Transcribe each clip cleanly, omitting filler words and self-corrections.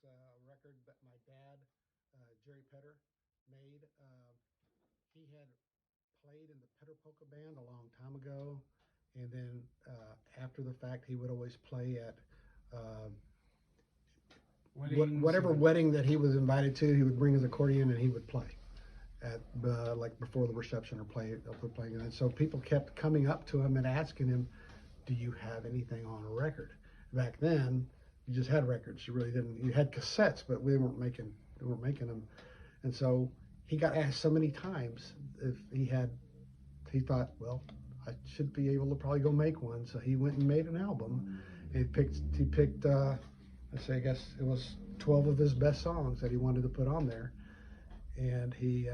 a record that my dad, Jerry Petter, made. He had played in the Petter Polka Band a long time ago, and then after the fact, he would always play at uh, Weddings whatever and- wedding that he was invited to. He would bring his accordion and he would play at like before the reception or playing. And so people kept coming up to him and asking him, "Do you have anything on a record?" Back then, you just had records. You really didn't. You had cassettes, but we weren't making them. And so he got asked so many times if he had. He thought, well, I should be able to probably go make one. So he went and made an album. He picked. I guess it was 12 of his best songs that he wanted to put on there, and he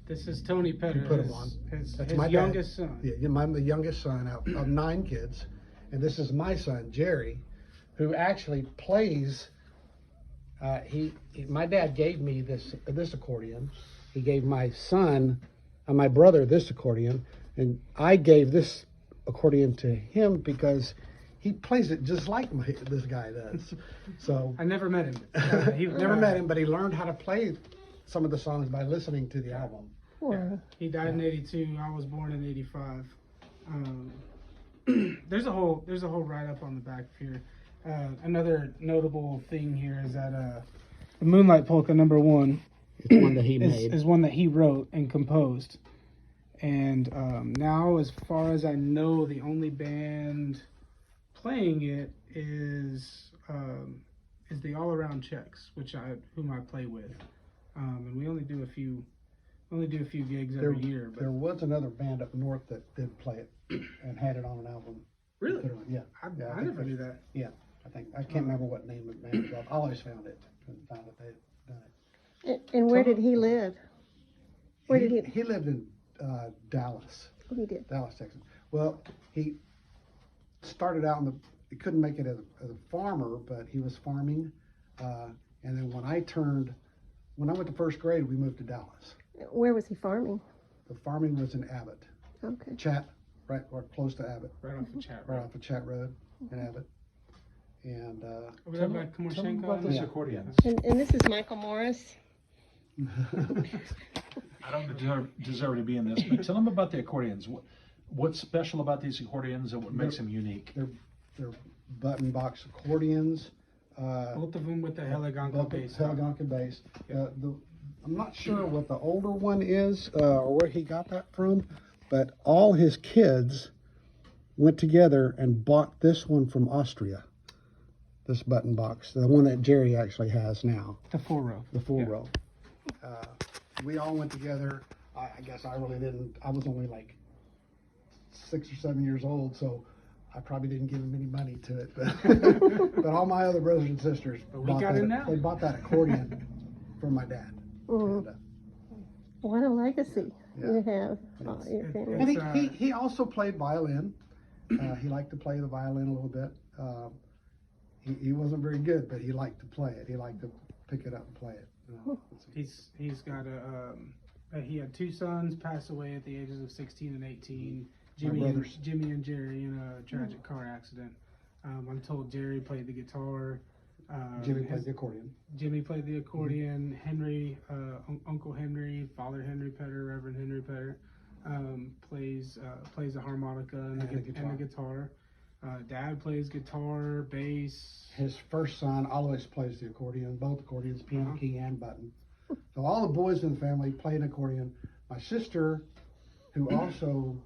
This is Tony Petter, put 'em on. his That's my dad. youngest son. Yeah, I'm the youngest son out of 9 kids, and this is my son Jerry, who actually plays. My dad gave me this accordion. He gave my son, my brother, this accordion, and I gave this accordion to him because he plays it just like this guy does. So I never met him. never met him, but he learned how to play some of the songs by listening to the album. Wow. He died in '82. I was born in '85. There's a whole write up on the back here. Another notable thing here is that the Moonlight Polka #1 It's one that he made. is one that he wrote and composed. And now, as far as I know, the only band playing it is the All Around Checks, whom I play with, and we only do a few gigs every year. But There was another band up north that did play it and had it on an album. really, Put it on- Yeah. I think never that's- knew that. Yeah, I can't remember what name of the band it was. I always found it and found that they had done it. And where did he live? Where did he? He lived in Dallas, Oh, he did. Texas. Well, he started out he couldn't make it as a farmer, but he was farming. And then when I went to first grade, we moved to Dallas. Where was he farming? The farming was in Abbott, Okay. Chat, right close to Abbott, Right off the chat. right off the Chat Road in Abbott. And Over there by Tell me Komoshenko. about those Yeah. accordions. And this is Michael Morris. I don't deserve to be in this, but tell them about the accordions. What's special about these accordions and what makes them unique? they're button box accordions. Both of them with the Heligonka bass. Heligonka bass. Yeah. I'm not sure what the older one is or where he got that from, but all his kids went together and bought this one from Austria. This button box, the one that Jerry actually has now, The 4-row. the four Yeah. row. We all went together. I guess I really didn't. I was only like 6 or 7 years old, so I probably didn't give him any money to it. But all my other brothers and sisters, But we got it now. They bought that accordion from my dad. Mhm. And, What a legacy Yeah. you have. Yes. Your family. and It's, he also played violin. He liked to play the violin a little bit. He wasn't very good, but he liked to play it. He liked to pick it up and play it. He's got he had 2 sons pass away at the ages of 16 and 18. brothers. Jimmy and Jerry in a tragic car accident. I'm told Jerry played the guitar. Jimmy played the accordion. Jimmy played the accordion. Henry, Uncle Henry, Father Henry Petter, Reverend Henry Petter, plays the harmonica and the guitar. Dad plays guitar, bass. His first son always plays the accordion, both accordions, piano, key, and button. So all the boys in the family play an accordion. My sister, who also,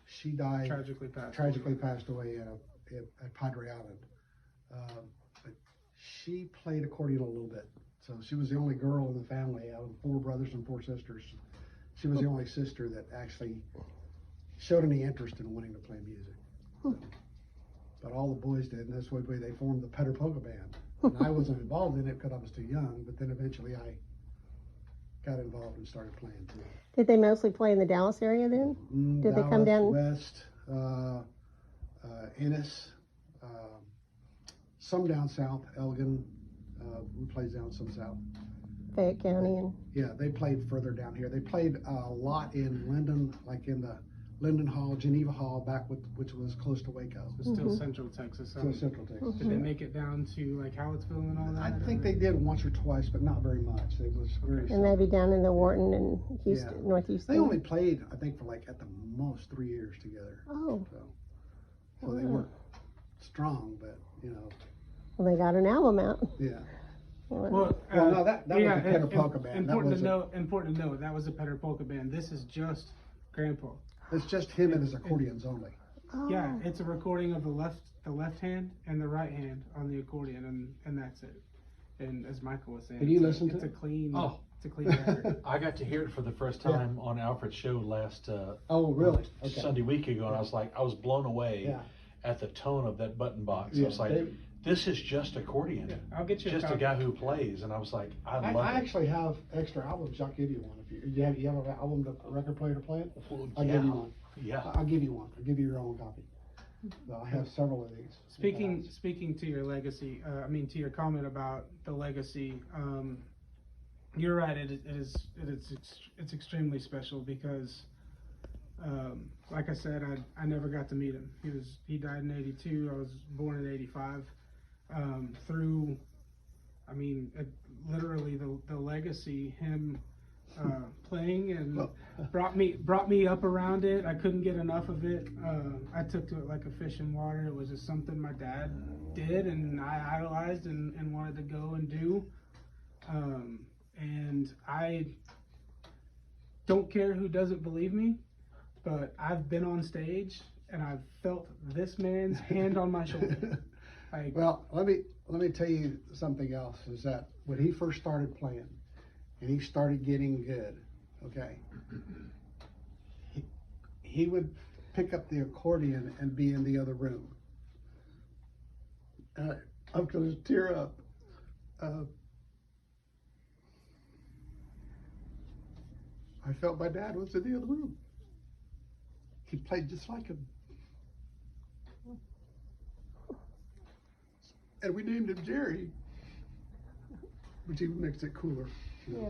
she died, Tragically passed. passed away at Padre Island. But she played accordion a little bit. So she was the only girl in the family out of 4 brothers and 4 sisters. She was the only sister that actually showed any interest in wanting to play music. But all the boys did, and that's the way they formed the Petter Polka Band. And I wasn't involved in it because I was too young, but then eventually I got involved and started playing too. Did they mostly play in the Dallas area then? Did they come down- West, Ennis, some down south, Elgin, we played down some south. Fayette County and Yeah, they played further down here. They played a lot in Linden, like in the Linden Hall, Geneva Hall, which was close to Waco. It's still Central Texas. So Central Texas. Did they make it down to like Hallettsville and all that? I think they did once or twice, but not very much. It was very. And seldom. maybe down in the Wharton and Houston, Yeah. North Houston. They only played, I think, for like at the most 3 years together. Oh, So they weren't strong, but well, they got an album out. yeah. Well, no, that was the Peter im- Polka Band. That Important to wasn't- know. Important to note that was the Peter Polka Band. This is just Grandpa. It's just him and his accordions only. Oh. Yeah, it's a recording of the left hand and the right hand on the accordion, and that's it. And as Michael was saying, Did you it's listen to it's it? a clean. Oh. It's a clean record. I got to hear it for the first time on Alfred's show last Oh, really? Okay. Sunday week ago, and I was like, I was blown away Yeah. at the tone of that button box. Yeah, I was like, they- this is just accordion. I'll get you Just a copy. guy who plays, and I was like, I I love it. actually have extra albums. I'll give you one. If you have an album, a record player to play it, Well, I'll give you one. Yeah. I'll give you one. I'll give you your own copy. So I have several of these. Speaking to your legacy, to your comment about the legacy, you're right. It's extremely special because, like I said, I never got to meet him. He died in '82. I was born in '85. Literally the legacy, him playing and brought me up around it. I couldn't get enough of it. I took to it like a fish in water. It was just something my dad did and I idolized and wanted to go and do. And I don't care who doesn't believe me, but I've been on stage and I've felt this man's hand on my shoulder. Like, Well, let me tell you something else. Is that when he first started playing, and he started getting good, okay, he would pick up the accordion and be in the other room. I'm going to tear up. I felt my dad was in the other room. He played just like him. And we named him Jerry, which even makes it cooler. Yeah.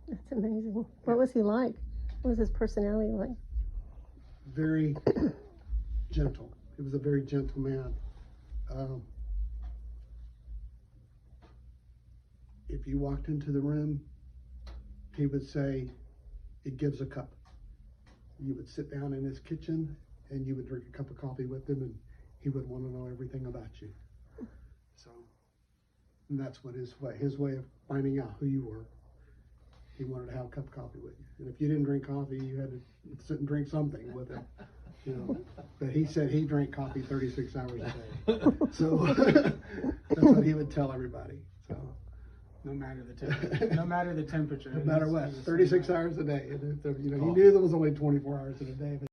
That's amazing. What was he like? What was his personality like? Very gentle. He was a very gentle man. If you walked into the room, he would say, "It gives a cup." You would sit down in his kitchen and you would drink a cup of coffee with him, and he would want to know everything about you. So, and that's what his way of finding out who you were. He wanted to have a cup of coffee with you, and if you didn't drink coffee, you had to sit and drink something with him. But he said he drank coffee 36 hours a day. So that's what he would tell everybody. So no matter the temperature, no matter the temperature, no matter what, he's the same 36 way. hours a day. And he knew there was only 24 hours in a day. But